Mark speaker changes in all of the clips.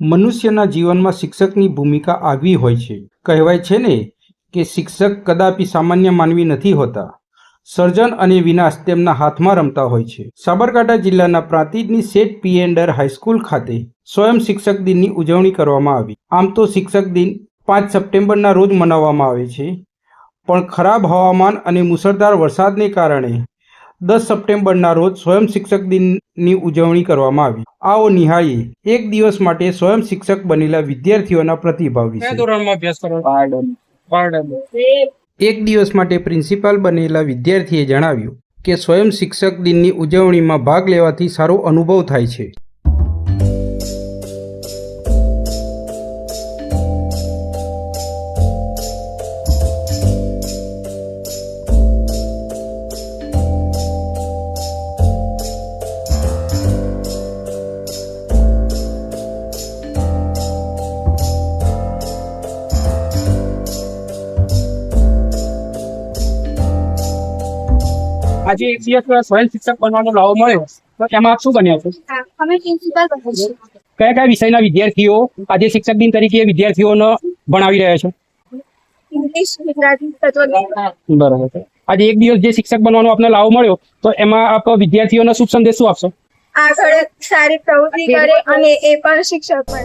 Speaker 1: મનુષ્યના જીવનમાં શિક્ષકની ભૂમિકા આગવી હોય છે। કહેવાય છે ને કે શિક્ષક કદાપી સામાન્ય માનવી નથી હોતા, સર્જન અને વિનાશ તેમના હાથમાં રમતા હોય છે। સાબરકાંઠા જિલ્લાના પ્રાંતિજની સેઠ પિયેન્ડર હાઈસ્કૂલ ખાતે સ્વયં શિક્ષક દિનની ઉજવણી કરવામાં આવી। આમ તો શિક્ષક દિન 5 સપ્ટેમ્બરના રોજ મનાવવામાં આવે છે, પણ ખરાબ હવામાન અને મુશળધાર વરસાદને કારણે 10 સપ્ટેમ્બરના રોજ સ્વયં શિક્ષક દિનની ઉજવણી કરવામાં આવી। આવો નિહાળીએ એક દિવસ માટે સ્વયં શિક્ષક બનેલા વિદ્યાર્થીઓના પ્રતિભાવ વિશે। એક દિવસ માટે પ્રિન્સિપાલ બનેલા વિદ્યાર્થીએ જણાવ્યું કે સ્વયં શિક્ષક દિનની ઉજવણીમાં ભાગ લેવાથી સારો અનુભવ થાય છે।
Speaker 2: આજે એક દિવસ સ્વયં શિક્ષક બનવાનો લાવો મળ્યો તો એમાં આપ શું બન્યા છો?
Speaker 3: અમે પ્રિન્સિપાલ બન્યા છીએ।
Speaker 2: કયા કયા વિષયના વિદ્યાર્થીઓ આજે શિક્ષક દિન તરીકે વિદ્યાર્થીઓને ભણાવી રહ્યા છો?
Speaker 3: ઇંગ્લિશ, ગુજરાતી, તત્વજ્ઞાન।
Speaker 2: બરાબર છે। આજે એક દિવસ જે શિક્ષક બનવાનો આપને લાવો મળ્યો તો એમાં આપ વિદ્યાર્થીઓને શુભ સંદેશ શું આપશો?
Speaker 3: આગળ સારી પ્રવૃત્તિ કરે અને એ પણ શિક્ષક બને।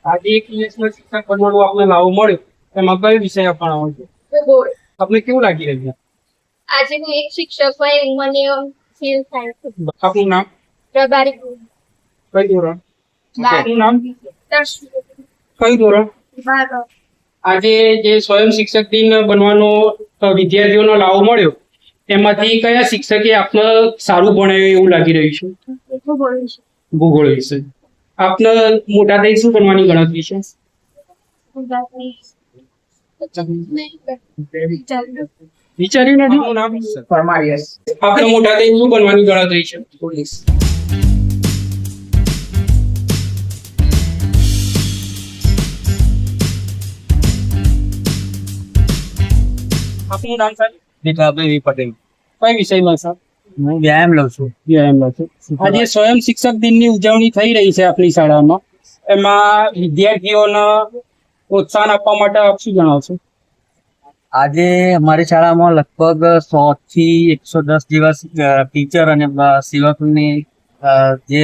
Speaker 2: આજે એક દિવસમાં શિક્ષક બનવાનો આપને લાવો મળ્યો એમાં કયો વિષય આપવાનો છે?
Speaker 3: ભૂગોળ।
Speaker 2: આપને કેવું લાગી રહ્યું છે?
Speaker 3: આજે હું એક શિક્ષક હોય મને ફીલ થાય છે।
Speaker 2: આપનું નામ?
Speaker 3: પ્રભારી
Speaker 2: કઈ ધોરણ? આપનું નામ? કઈ ધોરણ?
Speaker 3: 12।
Speaker 2: આજે જે સ્વયં શિક્ષક દિન બનવાનો વિદ્યાર્થીઓનો લાવો મળ્યો એમાંથી કયા શિક્ષકે આપને સારું ભણાવ્યું એવું લાગી રહ્યું છે?
Speaker 3: ભૂગોળ વિષય।
Speaker 2: ભૂગોળ વિષય। આપને મોટા થઈ શું બનવાની ગણતરી છે? વિચાર્યું નથી? આપને મોટા થઈ શું બનવાની ગણતરી છે? પોલીસ। આપનું નામ સાહેબ?
Speaker 4: દીપાભાઈ પટેલ।
Speaker 2: કઈ વિષયમાં સર?
Speaker 4: હું વ્યાયામ લઉં છું।
Speaker 2: આજે સ્વયં શિક્ષક દિનની ઉજવણી થઈ રહી છે આપની શાળામાં, એમાં વિદ્યાર્થીઓને પ્રોત્સાહન આપવા માટે આપ શું જણાવશો?
Speaker 4: આજે અમારી શાળામાં લગભગ 100 થી 110 જેવા ટીચર અને સેવકની જે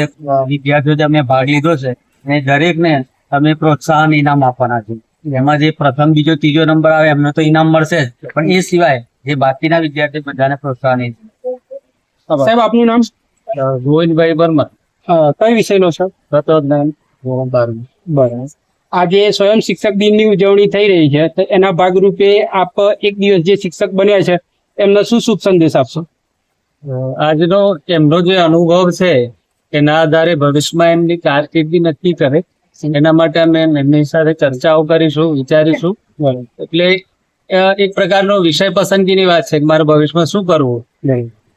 Speaker 4: વિદ્યાર્થીઓ અમે ભાગ લીધો છે અને દરેકને અમે પ્રોત્સાહન ઇનામ આપવાના છે। એમાં જે પ્રથમ, બીજો, ત્રીજો નંબર આવે એમને તો ઇનામ મળશે જ, પણ એ સિવાય જે બાકીના વિદ્યાર્થી બધાને પ્રોત્સાહન।
Speaker 2: સાહેબ આપનું નામ?
Speaker 4: ગોવિંદભાઈ બર્મા।
Speaker 2: કઈ વિષયનો છે?
Speaker 4: તત્વજ્ઞાન, ધોરણ 12।
Speaker 2: બરાબર। આજે સ્વયં શિક્ષક દિનની ઉજવણી થઈ રહી છે તો એના ભાગરૂપે આપ એક દિવસ જે શિક્ષક બન્યા છે એમને શું શુભ સંદેશ આપશો?
Speaker 4: આજનો એમનો જે અનુભવ છે એના આધારે ભવિષ્યમાં એમની કારકિર્દી નક્કી કરે એના માટે અમે એમની સાથે ચર્ચાઓ કરીશું, વિચારીશું। એટલે એક પ્રકારનો વિષય પસંદગીની વાત છે કે મારે ભવિષ્યમાં શું કરવું।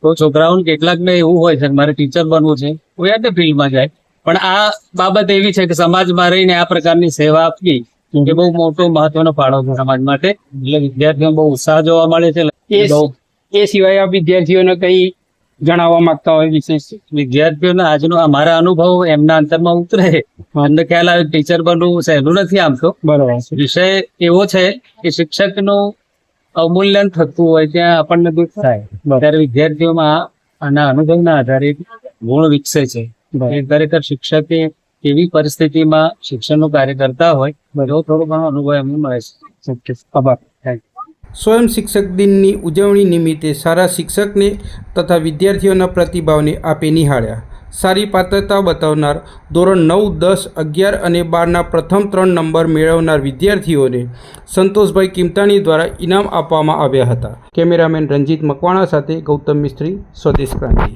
Speaker 4: તો છોકરાઓને કેટલાકને એવું હોય છે કે મારે ટીચર બનવું છે, કોઈ આ ફિલ્ડમાં જાય, પણ આ બાબત એવી છે કે સમાજમાં રહીને આ પ્રકારની સેવા આપવી એ બહુ મોટો મહત્વનો ફાળો છે સમાજ માટે। એટલે વિદ્યાર્થીઓ બહુ ઉત્સાહ જોવા મળે છે।
Speaker 2: એ સિવાય આપ વિદ્યાર્થીઓને કઈ જણાવવા માંગતા હોય વિશેષ?
Speaker 4: વિદ્યાર્થીઓને આજનો અમારા અનુભવ એમના અંતરમાં ઉતરે, અમને ખ્યાલ આવે ટીચર બનવું સહેલું નથી આમ તો।
Speaker 2: બરોબર।
Speaker 4: વિષય એવો છે કે શિક્ષકનું અવમૂલ્યન થતું હોય ત્યાં આપણને દુઃખ થાય, ત્યારે વિદ્યાર્થીઓમાં આના અનુભવના આધારે ગુણ વિકસે છે। ખરેખર શિક્ષકે કેવી પરિસ્થિતિમાં શિક્ષણનું કાર્ય કરતા હોય એવો થોડો ઘણો અનુભવ એમને મળે છે।
Speaker 1: સ્વયં શિક્ષક દિનની ઉજવણી નિમિત્તે સારા શિક્ષકને તથા વિદ્યાર્થીઓના પ્રતિભાવને આપે નિહાળ્યા। સારી પાત્રતા બતાવનાર ધોરણ 9, 10, 11 અને 12ના પ્રથમ 3 નંબર મેળવનાર વિદ્યાર્થીઓને સંતોષભાઈ કિમતાણી દ્વારા ઇનામ આપવામાં આવ્યા હતા। કેમેરામેન રંજીત મકવાણા સાથે ગૌતમ મિસ્ત્રી, સ્વદેશ ક્રાંતિ।